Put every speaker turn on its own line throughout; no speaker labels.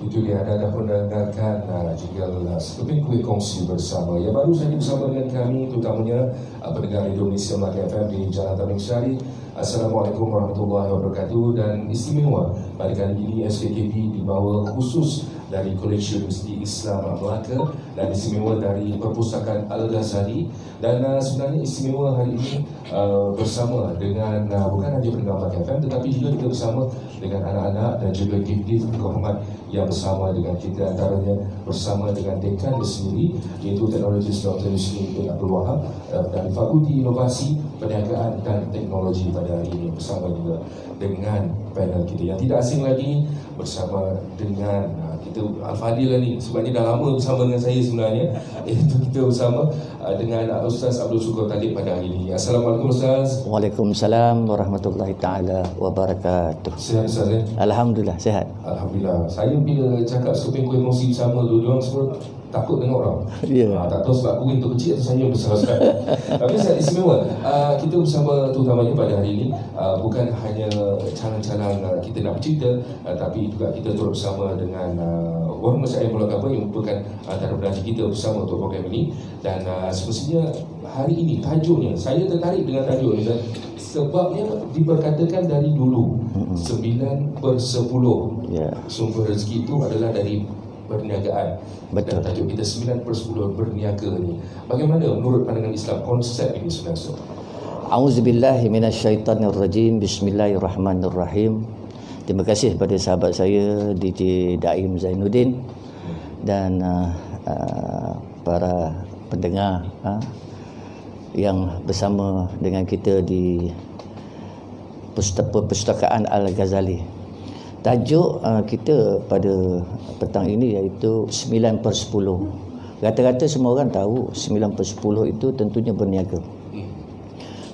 Itu dia, anda dah mendengarkan juga sekeping kuih kongsi bersama yang baru saja bersama dengan kami, terutamanya pendengar Indonesia Melaka FM di Jalan Taming Syari. Assalamualaikum warahmatullahi wabarakatuh. Dan istimewa pada kali ini SKKP dibawa khusus dari Kolej Universiti Islam Melaka dan istimewa dari Perpustakaan Al-Ghazali. Dan sebenarnya istimewa hari ini bersama dengan bukan hanya pendengar Melaka FM, tetapi juga kita bersama dengan anak-anak dan juga gift-gift kehormat yang bersama dengan kita, antaranya bersama dengan dekan sendiri iaitu Teknologis Dr. Yusri bin Abdul Wahab dari Fakulti Inovasi Perniagaan dan Teknologi pada hari ini, bersama juga dengan panel kita yang tidak asing lagi, bersama dengan kita Al-Fadil ni, sebabnya dah lama bersama dengan saya sebenarnya, iaitu kita bersama dengan Ustaz Abdul Syukur Talib pada hari ini. Assalamualaikum Ustaz.
Waalaikumsalam warahmatullahi taala wabarakatuh.
Sihat Ustaz ya?
Alhamdulillah sihat.
Alhamdulillah. Saya bila cakap sekeping kuih kongsi bersama dua-dua semua takut tengok orang. Tak tahu sebab kuih tu kecil atau saya besar Ustaz. Tapi sangat istimewa. Kita bersama terutamanya pada hari ini bukan hanya calang-calang kita nak bercerita, tapi juga kita turut bersama dengan orang masyarakat Melaka yang merupakan antara penajik kita bersama untuk program ini. Dan semestinya hari ini tajuknya, saya tertarik dengan tajuk ini sebabnya diperkatakan dari dulu 9/10 sumber rezeki itu adalah dari perniagaan.
Betul.
Dan tajuk kita 9/10 berniaga ni. Bagaimana menurut pandangan Islam konsep ini sebenarnya?
Auzubillahi minasyaitonirrajim. Bismillahirrahmanirrahim. Terima kasih kepada sahabat saya DJ Daim Zainuddin dan para pendengar yang bersama dengan kita di Perpustakaan Al-Ghazali. Tajuk kita pada petang ini iaitu 9/10. Rata-rata semua orang tahu 9/10 itu tentunya berniaga.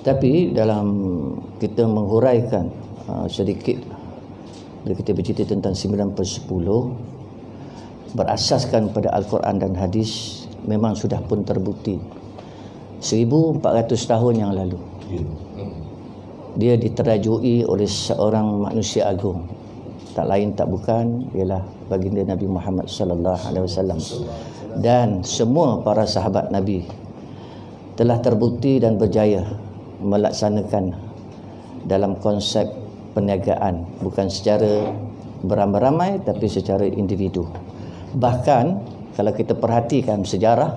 Tapi dalam kita menghuraikan sedikit, bila kita bercerita tentang 9/10 berasaskan pada Al-Quran dan hadis, memang sudah pun terbukti 1400 tahun yang lalu dia diterajui oleh seorang manusia agung, tak lain tak bukan ialah baginda Nabi Muhammad sallallahu alaihi wasallam, dan semua para sahabat Nabi telah terbukti dan berjaya melaksanakan dalam konsep perniagaan, bukan secara beramai-ramai tapi secara individu. Bahkan kalau kita perhatikan sejarah,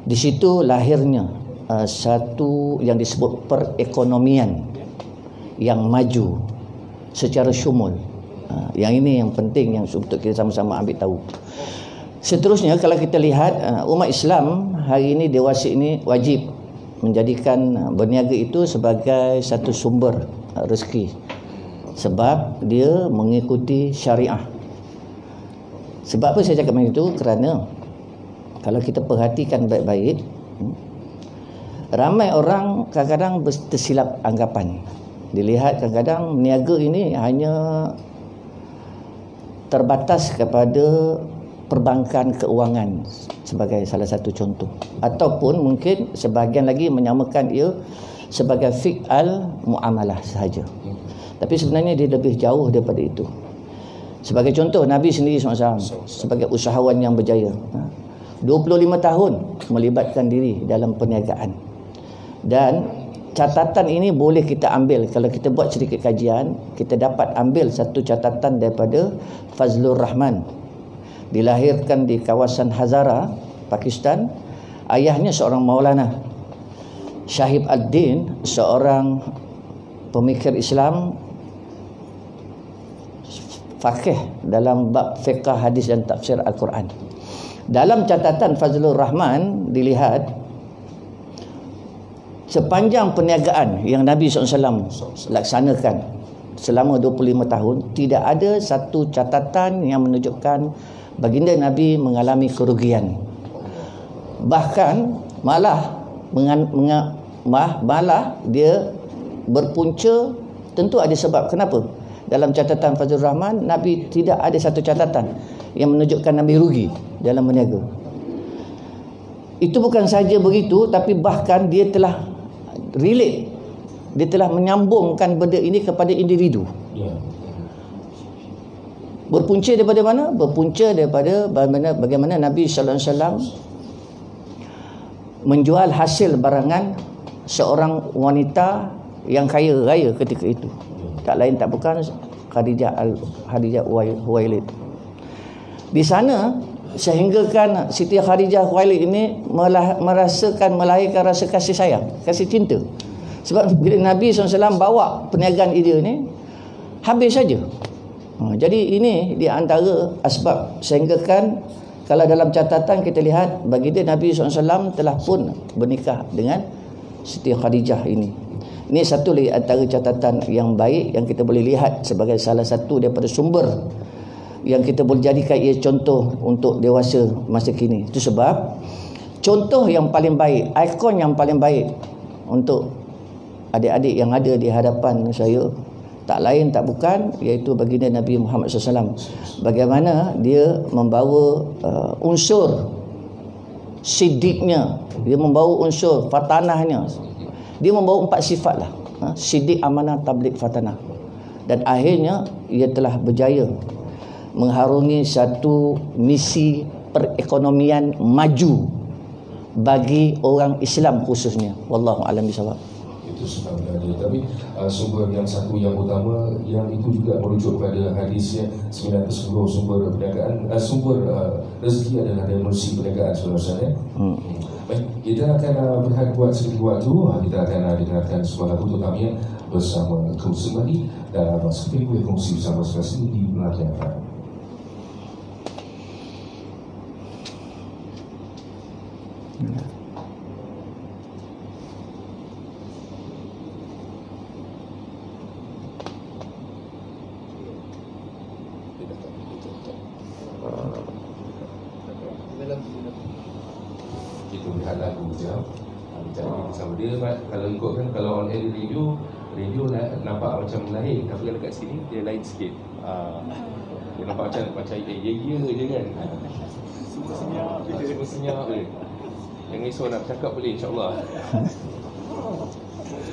di situ lahirnya satu yang disebut perekonomian yang maju secara syumul. Yang ini yang penting yang untuk kita sama-sama ambil tahu. Seterusnya kalau kita lihat umat Islam hari ini dewasa ini wajib menjadikan berniaga itu sebagai satu sumber rezeki, sebab dia mengikuti syariah. Sebab apa saya cakap macam itu? Kerana kalau kita perhatikan baik-baik, ramai orang kadang-kadang tersilap anggapan. Dilihat kadang-kadang niaga ini hanya terbatas kepada perbankan keuangan sebagai salah satu contoh, ataupun mungkin sebahagian lagi menyamakan ia sebagai fi'al muamalah sahaja. Tapi sebenarnya dia lebih jauh daripada itu. Sebagai contoh, Nabi sendiri SAW sebagai usahawan yang berjaya 25 tahun melibatkan diri dalam perniagaan. Dan catatan ini boleh kita ambil, kalau kita buat sedikit kajian, kita dapat ambil satu catatan daripada Fazlur Rahman. Dilahirkan di kawasan Hazara, Pakistan. Ayahnya seorang Maulana. Syahib ad-Din, seorang pemikir Islam, faqih dalam bab fiqh, hadis dan tafsir Al-Quran. Dalam catatan Fazlur Rahman dilihat sepanjang perniagaan yang Nabi SAW laksanakan selama 25 tahun, tidak ada satu catatan yang menunjukkan baginda Nabi mengalami kerugian. Bahkan malah dia berpunca, tentu ada sebab. Kenapa? Dalam catatan Fazlur Rahman, Nabi tidak ada satu catatan yang menunjukkan Nabi rugi dalam berniaga. Itu bukan saja begitu, tapi bahkan dia telah relate, dia telah menyambungkan benda ini kepada individu. Berpunca daripada mana? Berpunca daripada bagaimana Nabi sallallahu alaihi wasallam menjual hasil barangan seorang wanita yang kaya raya ketika itu. Tak lain tak bukan Khadijah Khuwailid. Di sana sehinggakan Siti Khadijah Khuwailid ini melahirkan rasa kasih sayang, kasih cinta. Sebab bila Nabi SAW bawa perniagaan dia ni, habis saja. Jadi ini di antara asbab sehinggakan kalau dalam catatan kita lihat baginda Nabi SAW telah pun bernikah dengan Siti Khadijah ini. Ini satu lagi antara catatan yang baik yang kita boleh lihat sebagai salah satu daripada sumber yang kita boleh jadikan ia contoh untuk dewasa masa kini. Itu sebab contoh yang paling baik, ikon yang paling baik untuk adik-adik yang ada di hadapan saya tak lain tak bukan iaitu baginda Nabi Muhammad SAW. Bagaimana dia membawa unsur siddiqnya, dia membawa unsur fatanahnya. Dia membawa 4 sifat lah, siddiq, amanah, tabligh, fatanah. Dan akhirnya ia telah berjaya mengharungi satu misi perekonomian maju bagi orang Islam khususnya. Wallahu a'lam bishawab.
Itu sebenarnya, tapi sumber yang satu yang utama yang itu juga merujuk pada hadisnya 9 ke 10 sumber perniagaan, sumber rezeki adalah dari menerusi perniagaan sebenarnya. Baik, kita akan berhad buat sedikit waktu. Kita akan dengarkan sebuah lagu Tamiah bersama Kembali dalam Speak With kongsi bersama sekali di Melatian. Kita lihat lagu je. Kita bersama dia. Kalau ikutkan, kalau on air radio nampak macam lain, tapi kalau kat sini dia lain sikit. Dia nampak macam ya je kan. Semua senyap je. Jangan risau nak bercakap boleh, insyaAllah.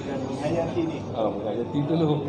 Menghayati ni. Menghayati dulu.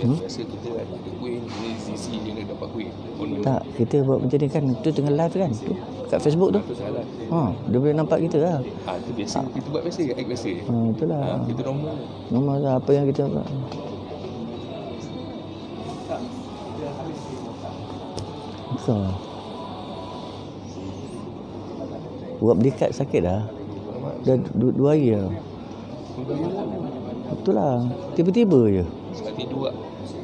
Biasa kita ada kuih, sisi dia nak dapat kuih.
Tak, kita buat macam ni kan, tu tengah live kan, tu kat Facebook tu. Dia boleh nampak kita lah.
Itu biasa, kita buat biasa, act biasa.
Itulah.
Kita
normal lah apa yang kita buat. Buat belikat sakit dah. Dah 2 hari dah. Betul lah. Tiba-tiba je.
Tidur tak?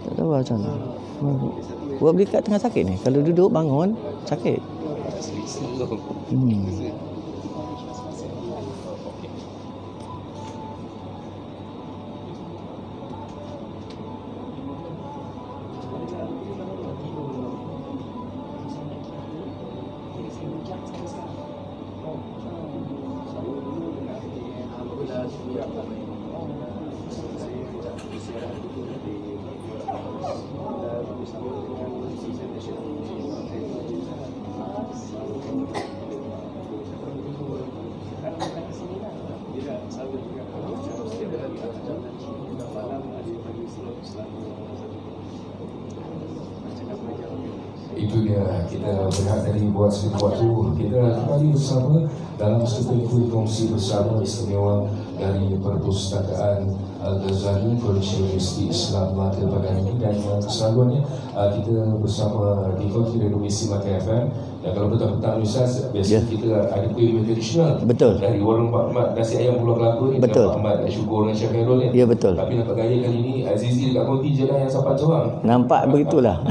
Tak tahu macam mana. Buat berikat tengah sakit ni. Kalau duduk bangun, sakit.
Itu dia, kita berhak dari buat sesuatu. Kita kembali bersama dalam sebuah kongsi bersama istimewa dari Perpustakaan Al-Ghazali Koleksi Universiti Islam Melaka pada hari ini. Dan kesalahannya kita bersama di Fakir Indonesia Melaka FM. Dan kalau petang-petang Ustaz, biasa kita ada kuih tradisional.
Betul.
Dari warung Pak Ahmad, nasi ayam pulau kelapa ni.
Betul.
Pak Ahmad syukur dengan Syekh Khairul ni.
Ya, betul.
Tapi nampak gaya kali ni Azizi dekat konti je lah yang sampai seorang.
Nampak begitulah.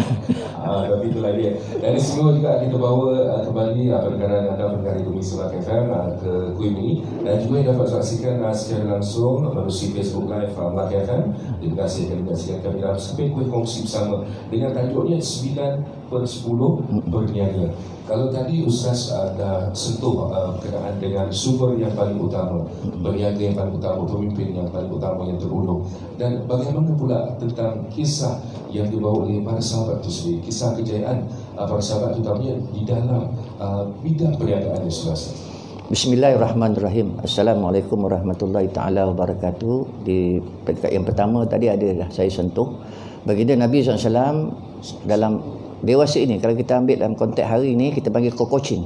Tapi itulah dia. Dan semua juga kita bawa kembali perkara anda perkara Indonesia Melaka FM ke kuih ini. Dan juga yang dapat saksikan secara langsung melalui Facebook Live Melaka FM. Terima kasih kerana menyaksikan kami dalam sebuah kuih kongsi bersama dengan tajuknya 9/10 berniaga. Kalau tadi Ustaz dah sentuh berkenaan dengan sumber yang paling utama, berniaga yang paling utama, pemimpin yang paling utama yang terulung. Dan bagaimana pula tentang kisah yang dibawa oleh para sahabat itu sendiri, kisah kejayaan para sahabat terutamanya di dalam bidang perniagaan Ustaz.
Bismillahirrahmanirrahim. Assalamualaikum warahmatullahi taala wabarakatuh. Di peringkat yang pertama tadi ada saya sentuh baginda Nabi SAW dalam dewasa ini. Kalau kita ambil dalam konteks hari ini, kita panggil kokocing.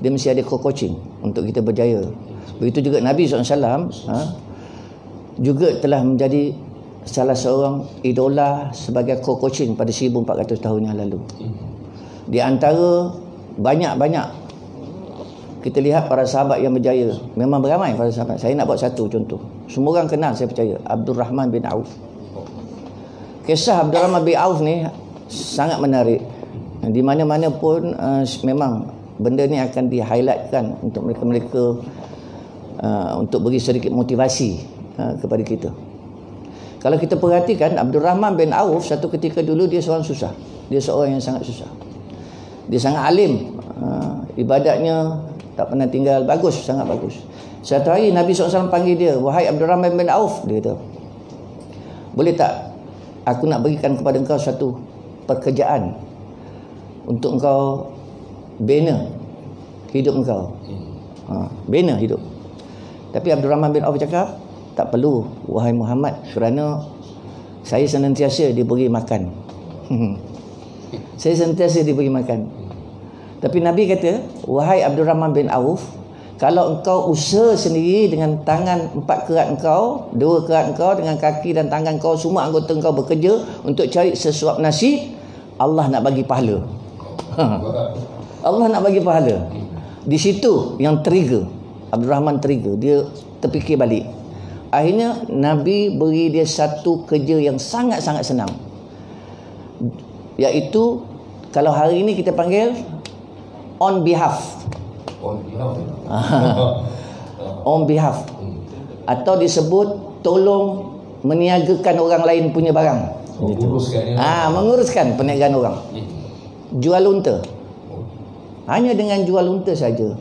Dia mesti ada kokocing untuk kita berjaya. Begitu juga Nabi SAW juga telah menjadi salah seorang idola sebagai kokocing pada 1400 tahun yang lalu. Di antara banyak-banyak kita lihat para sahabat yang berjaya. Memang beramai para sahabat. Saya nak buat satu contoh. Semua orang kenal, saya percaya. Abdul Rahman bin Auf. Kisah Abdul Rahman bin Auf ni sangat menarik. Di mana-mana pun memang benda ni akan di-highlightkan untuk mereka-mereka untuk beri sedikit motivasi kepada kita. Kalau kita perhatikan, Abdul Rahman bin Auf satu ketika dulu dia seorang susah. Dia seorang yang sangat susah. Dia sangat alim. Ibadatnya tak pernah tinggal, bagus, sangat bagus. Satu hari Nabi SAW panggil dia, "Wahai Abdul Rahman bin Auf," dia kata, "boleh tak aku nak berikan kepada engkau satu pekerjaan untuk engkau bina hidup engkau." Bina hidup. Tapi Abdul Rahman bin Auf cakap, "Tak perlu wahai Muhammad, kerana saya senantiasa diberi makan." Saya senantiasa diberi makan. Tapi Nabi kata, "Wahai Abdul Rahman bin Auf, kalau engkau usaha sendiri dengan tangan 4 kerat engkau, 2 kerat engkau, dengan kaki dan tangan engkau, semua anggota engkau bekerja untuk cari sesuap nasi, Allah nak bagi pahala." Allah nak bagi pahala. Di situ yang trigger, Abdul Rahman trigger, dia terfikir balik. Akhirnya Nabi beri dia satu kerja yang sangat-sangat senang, iaitu kalau hari ini kita panggil on behalf. On behalf. Atau disebut tolong meniagakan orang lain punya barang. Menguruskan perniagaan orang. Jual unta. Hanya dengan jual unta saja.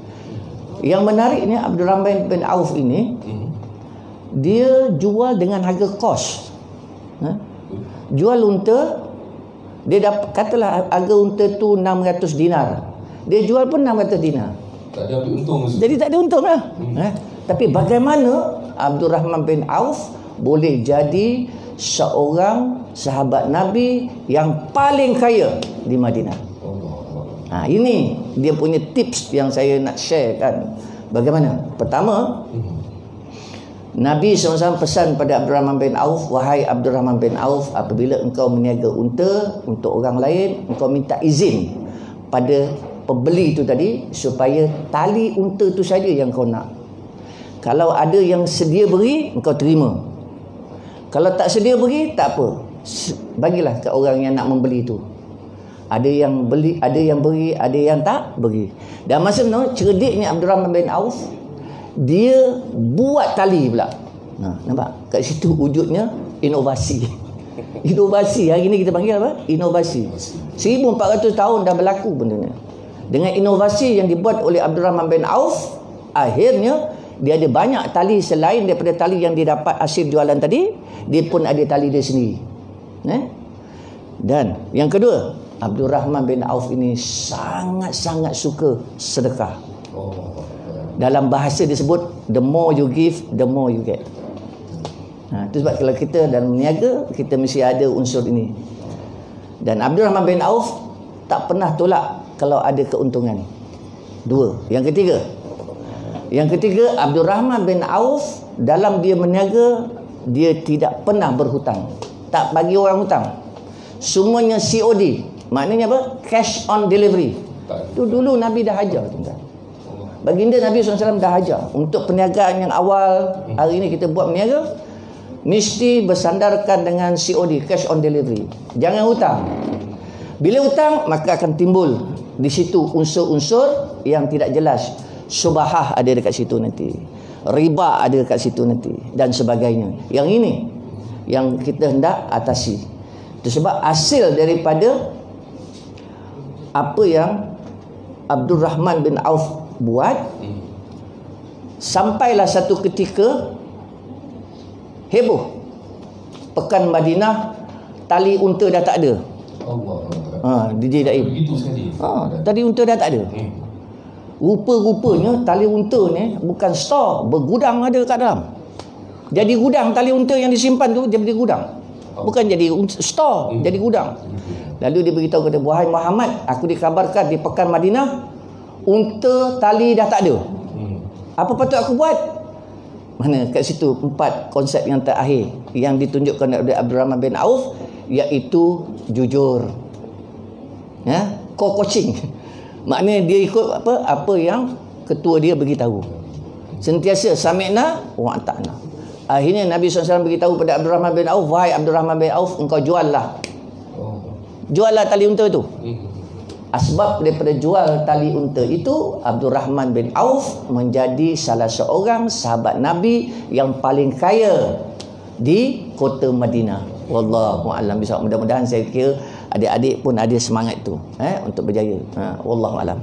Yang menariknya Abdul Rahman bin Auf ini, dia jual dengan harga kos. Jual unta, dia dapat, katalah harga unta tu 600 dinar. Dia jual pun 600 dinar.
Tak ada untung.
Jadi tak ada untung lah. Tapi bagaimana Abdul Rahman bin Auf boleh jadi seorang sahabat Nabi yang paling kaya di Madinah? Ini dia punya tips yang saya nak share kan. Bagaimana? Pertama, Nabi SAW pesan pada Abdul Rahman bin Auf, "Wahai Abdul Rahman bin Auf, apabila engkau meniaga unta untuk orang lain, engkau minta izin pada pembeli itu tadi supaya tali unta itu saja yang kau nak. Kalau ada yang sedia beri, engkau terima. Kalau tak sedia beri, tak apa. Bagilah ke orang yang nak membeli itu. Ada yang beli, ada yang beri, ada yang tak beri. Dan masa tu cerdiknya Abdurrahman bin Auf, dia buat tali pula. Nampak? Kat situ wujudnya inovasi. Inovasi, hari ni kita panggil apa? Inovasi. 1400 tahun dah berlaku benda ni. Dengan inovasi yang dibuat oleh Abdurrahman bin Auf, akhirnya dia ada banyak tali selain daripada tali yang dia dapat hasil jualan tadi, dia pun ada tali dia sendiri. Dan yang kedua, Abdurrahman bin Auf ini sangat-sangat suka sedekah. Dalam bahasa disebut, the more you give, the more you get. Itu sebab kalau kita dalam niaga, kita mesti ada unsur ini. Dan Abdurrahman bin Auf tak pernah tolak kalau ada keuntungan. Dua. Yang ketiga, Abdurrahman bin Auf dalam dia berniaga, dia tidak pernah berhutang. Tak bagi orang hutang. Semuanya COD. Maknanya apa? Cash on delivery. Itu dulu Nabi dah ajar, tuan-tuan. Baginda Nabi SAW dah ajar. Untuk perniagaan yang awal, hari ini kita buat berniaga, mesti bersandarkan dengan COD, cash on delivery. Jangan hutang. Bila hutang, maka akan timbul di situ unsur-unsur yang tidak jelas. Subahah ada dekat situ nanti. Riba ada dekat situ nanti. Dan sebagainya. Yang ini yang kita hendak atasi. Itu sebab hasil daripada apa yang Abdurrahman bin Auf buat, sampailah satu ketika heboh. Pekan Madinah, tali unta dah tak ada. DJ Daim. Begitu sekali. Tali unta dah tak ada. Rupa-rupanya tali unta ni bukan stor, bergudang ada kat dalam. Jadi gudang tali unta yang disimpan tu jadi gudang. Bukan jadi stor, jadi gudang. Lalu dia beritahu kepada, wahai Muhammad, aku dikabarkan di Pekan Madinah, unta tali dah tak ada. Apa patut aku buat? Mana kat situ 4 konsep yang terakhir yang ditunjukkan oleh Abdurrahman bin Auf, iaitu jujur. Co-coaching. Maknanya dia ikut apa yang ketua dia beritahu. Sentiasa sami'na wa ata'na. Akhirnya Nabi SAW beritahu pada Abdurrahman bin Auf, wahai Abdurrahman bin Auf, engkau juallah tali unta itu. Asbab daripada jual tali unta itu, Abdurrahman bin Auf menjadi salah seorang sahabat Nabi yang paling kaya di kota Madinah. Wallahu a'lam bishawab. Mudah-mudahan saya kira adik-adik pun ada semangat tu untuk berjaya. Wallahu a'lam.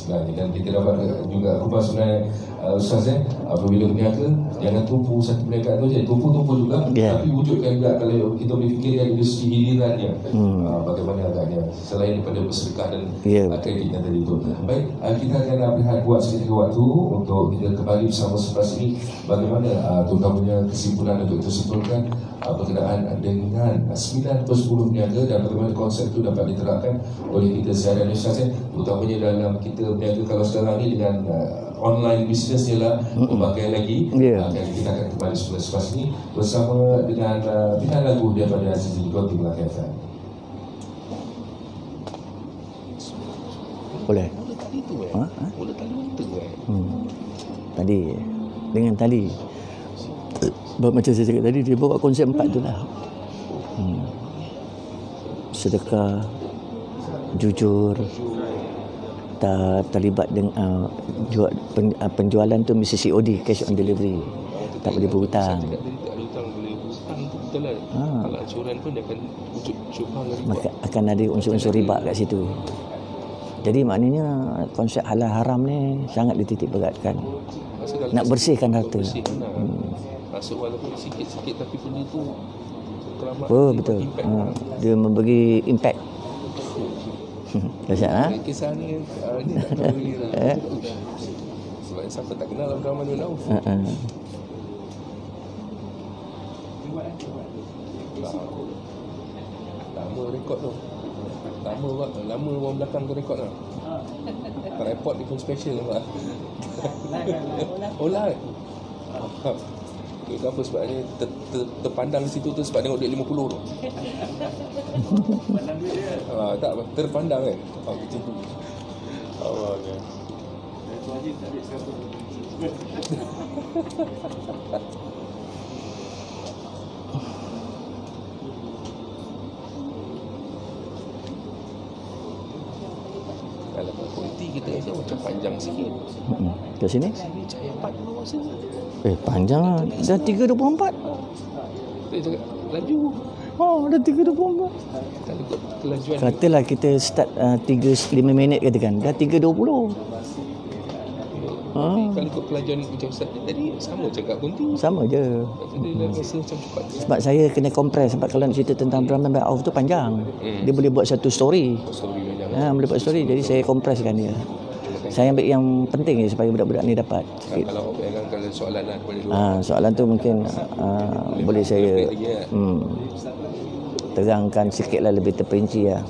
Dan kita dapat juga kupas sebenarnya Ustaz, apabila berniaga, jangan tumpu satu perniagaan tu je, tumpu-tumpu juga, tapi wujudkan juga. Kalau kita boleh fikirkan dari segi gilirannya, bagaimana agaknya selain daripada bersedekah dan kredit yang tadi itu. Baik, kita akan buat sedikit waktu untuk kita kembali bersama selepas ini, bagaimana terutamanya kesimpulan untuk kita simpulkan berkenaan dengan 9 per 10 berniaga dan bagaimana konsep itu dapat diterapkan oleh kita seharian Ustaz, terutamanya dalam kita berniaga kalau sekarang ni dengan online business ni lah berbagai lagi. Dan kita akan kembali selepas ini bersama dengan pilihan lagu daripada Aziz Dikoti Melaka FM.
Boleh? Tadi dengan tali macam saya cakap tadi, dia bawa konsep 4 tu lah. Sedekah, jujur, terlibat dengan penjualan tu mesti COD, cash on delivery, tak boleh berhutang. Kalau ansuran pun dia akan wujud syubhah, maka akan ada unsur-unsur riba kat situ. Jadi maknanya konsep halal haram ni sangat dititik beratkan. Nak bersihkan harta. Walaupun sikit-sikit tapi benda tu betul. Dia memberi impact. Dahsyat. Kisah ni tak tahu ni lah. Sebab siapa tak kenal Abdurrahman bin Auf. Lama rekod tu. Lama orang belakang tu rekod lah. Report dia pun special lah. Oh live. Itu apa sebabnya terpandang di situ tu sebab tengok duit 50 tu. Tak terpandang kan. Macam tu. Allah kan. Itu aja tak ada siapa.
Kalau politik kita rasa macam panjang sikit.
Ke sini?
Sini cahaya 4 dulu masa.
Panjang lah. Dah 3.24.
Kita cakap laju.
Oh, dah 3.24.
Kalau ikut kelajuan
Katalah kita start 3-5 minit katakan. Dah 3.20.
kalau ikut kelajuan macam Ustaz ni tadi, sama cakap pun tinggi.
Sama je.
Dia dah rasa macam cepat.
Sebab saya kena compress. Sebab kalau nak cerita tentang Abdurrahman bin Auf tu panjang. Dia boleh buat satu story.
Story banyak.
Boleh buat story. Jadi saya compresskan dia. Saya ambil yang penting je supaya budak-budak ni dapat.
Kalau kalau soalan lah kepada dua.
Soalan tu mungkin boleh saya terangkan sikit lah, lebih terperinci lah.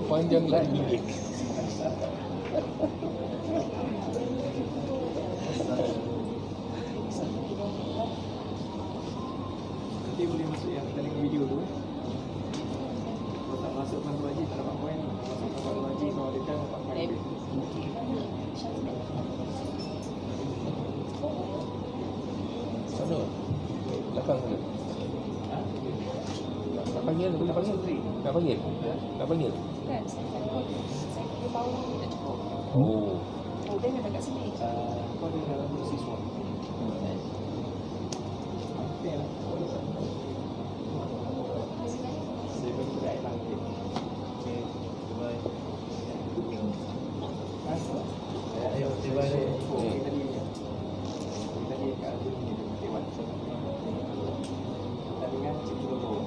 Panjang lagi.
Nanti boleh masuk yang kita link video tu. Kalau tak masuk Pandu Haji tak dapat poin. Masuk Pandu Haji kalau dekat dapat poin.
Sana. Belakang sana. Nak panggil, boleh panggil. Nak panggil. Nak panggil.
Kan, saya pergi bawah tak cukup.
Oh.
Oh, dia memang kat sini.
Kau ada dalam siswa. Okey lah. Saya bagi kat lah. Okey. Bye. Ayo, bye. Tadi kat Azul ni Dewan. Tadi kan Cik Tulobo.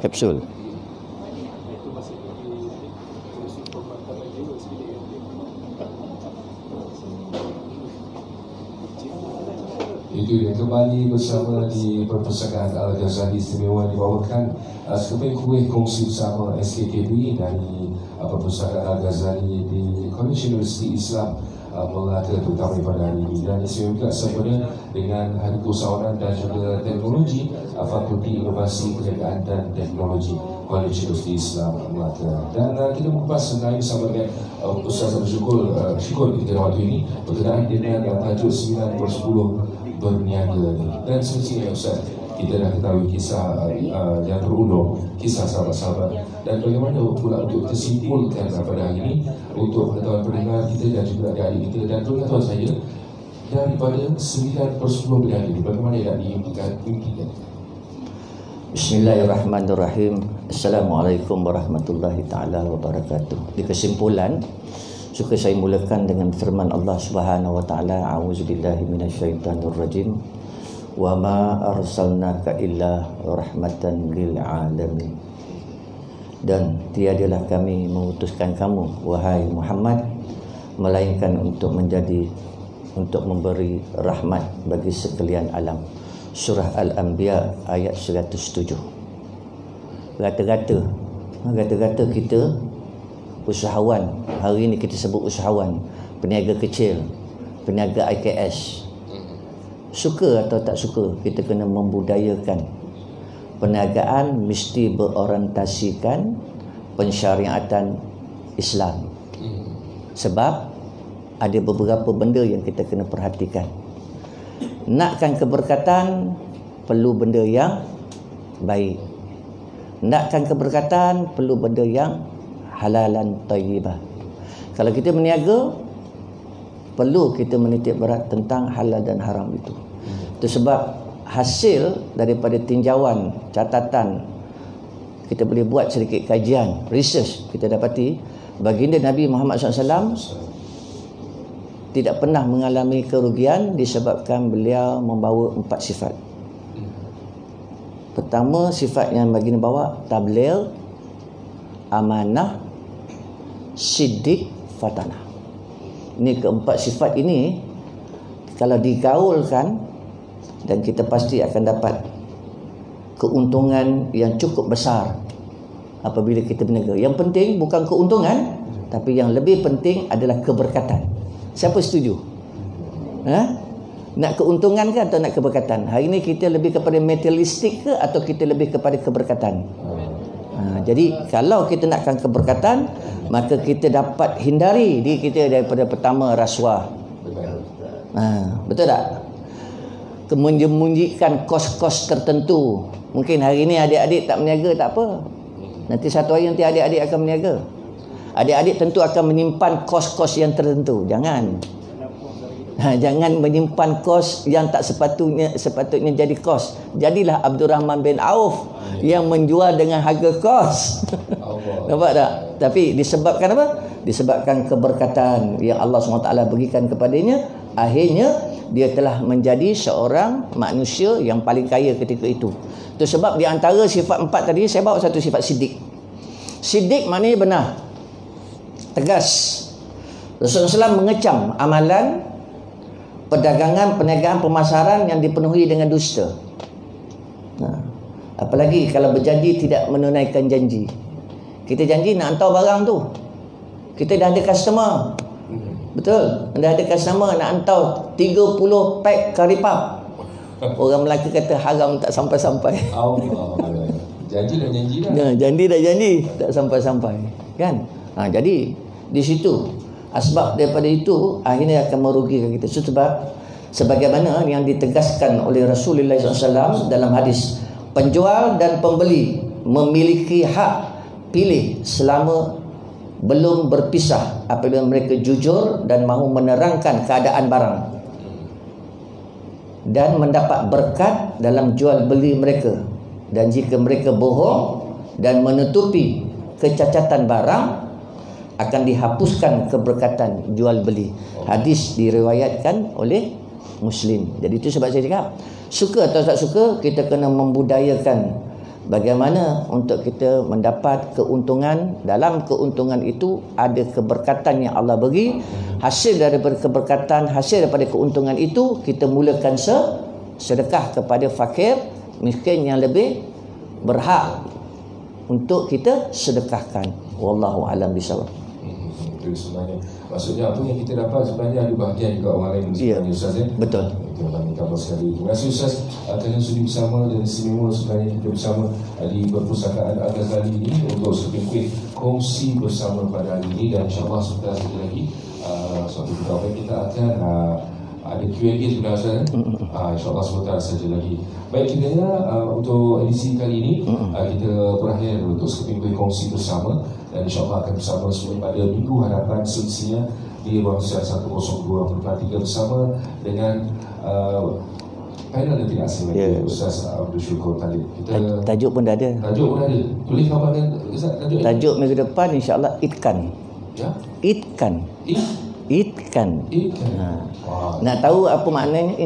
Kapsul.
Itu dia kembali bersama di Perpustakaan Al-Ghazali Istimewa dibawakan sekeping kuih kongsi bersama SKKB dari Perpustakaan Al-Ghazali di College Universiti Islam Melaka terutama pada hari ini, dan istimewa juga sempena dengan Hari Keusahawanan dan juga Teknologi Fakulti Inovasi Perniagaan dan Teknologi College Universiti Islam Melaka. Dan kita mengupas mengenai bersama dengan Ustaz Syukur kita waktu ini berkenaan dengan tajuk 9/10 berniaga ni. Dan semestinya Ustaz, kita dah ketahui kisah yang berulung, kisah sahabat-sahabat, dan bagaimana pula untuk kita simpulkan pada hari ini untuk pengetahuan pendengar kita dan juga adik-adik kita dan pengetahuan saya daripada 9/10 berniaga ni, bagaimana nak diimpikan.
Bismillahirrahmanirrahim. Assalamualaikum warahmatullahi ta'ala wabarakatuh. Di kesimpulan, suka saya mulakan dengan firman Allah Subhanahu wa taala, a'udzubillahi minasyaitonirrajim. Wa ma arsalnaka illa rahmatan lil alamin. Dan tiadalah kami mengutuskan kamu wahai Muhammad melainkan untuk memberi rahmat bagi sekalian alam. Surah Al-Anbiya ayat 107. Rata-rata kita usahawan, hari ini kita sebut usahawan, peniaga kecil, peniaga IKS. Suka atau tak suka, kita kena membudayakan perniagaan mesti berorientasikan pensyariatan Islam. Sebab ada beberapa benda yang kita kena perhatikan. Nakkan keberkatan, perlu benda yang baik. Nakkan keberkatan, perlu benda yang halalan tayyibah. Kalau kita berniaga, perlu kita menitik berat tentang halal dan haram itu. Itu sebab hasil daripada tinjauan, catatan, kita boleh buat sedikit kajian, research, kita dapati baginda Nabi Muhammad SAW tidak pernah mengalami kerugian disebabkan beliau membawa 4 sifat. Pertama, sifat yang baginda bawa tabligh, amanah, siddiq, fatanah. Ini keempat sifat ini kalau digaulkan, dan kita pasti akan dapat keuntungan yang cukup besar apabila kita berniaga. Yang penting bukan keuntungan, tapi yang lebih penting adalah keberkatan. Siapa setuju? Nak keuntungan ke atau nak keberkatan? Hari ini kita lebih kepada materialistik ke atau kita lebih kepada keberkatan? Jadi kalau kita nakkan keberkatan, maka kita dapat hindari diri kita daripada pertama rasuah. Betul tak? Menyembunyikan kos-kos tertentu. Mungkin hari ini adik-adik tak berniaga, tak apa. Nanti satu hari nanti adik-adik akan berniaga. Adik-adik tentu akan menyimpan kos-kos yang tertentu. Jangan. Jangan menyimpan kos yang tak sepatutnya jadi kos. Jadilah Abdurrahman bin Auf yang menjual dengan harga kos. Nampak tak? Tapi disebabkan apa? Disebabkan keberkatan yang Allah SWT berikan kepadanya, akhirnya dia telah menjadi seorang manusia yang paling kaya ketika itu. Itu sebab di antara sifat 4 tadi, saya bawa satu sifat siddiq. Siddiq maknanya benar, tegas. Rasulullah SAW mengecam amalan perdagangan, perniagaan, pemasaran yang dipenuhi dengan dusta. Apalagi kalau berjanji tidak menunaikan janji. Kita janji nak hantar barang tu, kita dah ada customer, betul, dah ada customer nak hantar 30 pack kari puff. Orang Melaka kata haram tak sampai-sampai.
Janji dah janji dah.
Janji dah janji tak sampai-sampai, kan? Jadi di situ asbab daripada itu akhirnya akan merugikan kita. Sebab sebagaimana yang ditegaskan oleh Rasulullah SAW dalam hadis, penjual dan pembeli memiliki hak pilih selama belum berpisah apabila mereka jujur dan mahu menerangkan keadaan barang dan mendapat berkat dalam jual beli mereka. Dan jika mereka bohong dan menutupi kecacatan barang, akan dihapuskan keberkatan jual beli. Hadis diriwayatkan oleh Muslim. Jadi itu sebab saya cakap, suka atau tak suka, kita kena membudayakan bagaimana untuk kita mendapat keuntungan. Dalam keuntungan itu ada keberkatan yang Allah beri. Hasil daripada keberkatan, hasil daripada keuntungan itu, kita mulakan sedekah kepada fakir, miskin yang lebih berhak untuk kita sedekahkan. Wallahu a'lam bishawab.
Itu sebenarnya, maksudnya apa yang kita dapat sebenarnya ada bahagian juga orang lain sebenarnya, Ustaz, ya?
Betul.
Itu kami kabar sekali. Terima kasih Ustaz kerana sudi bersama dan istimewa sebenarnya kita bersama di perpustakaan Al-Ghazali ini untuk sedikit kongsi bersama pada hari ini. Dan insyaAllah sebentar saja lagi suatu ketika kita akan ada Q&A sebenarnya, Ustaz, insyaAllah sebentar saja lagi. Baik, kiranya untuk edisi kali ini kita berakhir untuk sekeping kongsi bersama. Dan insyaAllah akan bersama semua pada minggu hadapan selesainya di ruang siar 102.3 bersama dengan panel yang tidak asing lagi, Ustaz Abdul Syukur Talib.
Tajuk pun dah ada.
Tajuk pun ada. Boleh kabarkan Ustaz tajuk?
Tajuk minggu depan insyaAllah Itkan.
Ya?
Itkan. Itkan.
Itkan.
Nak tahu apa maknanya?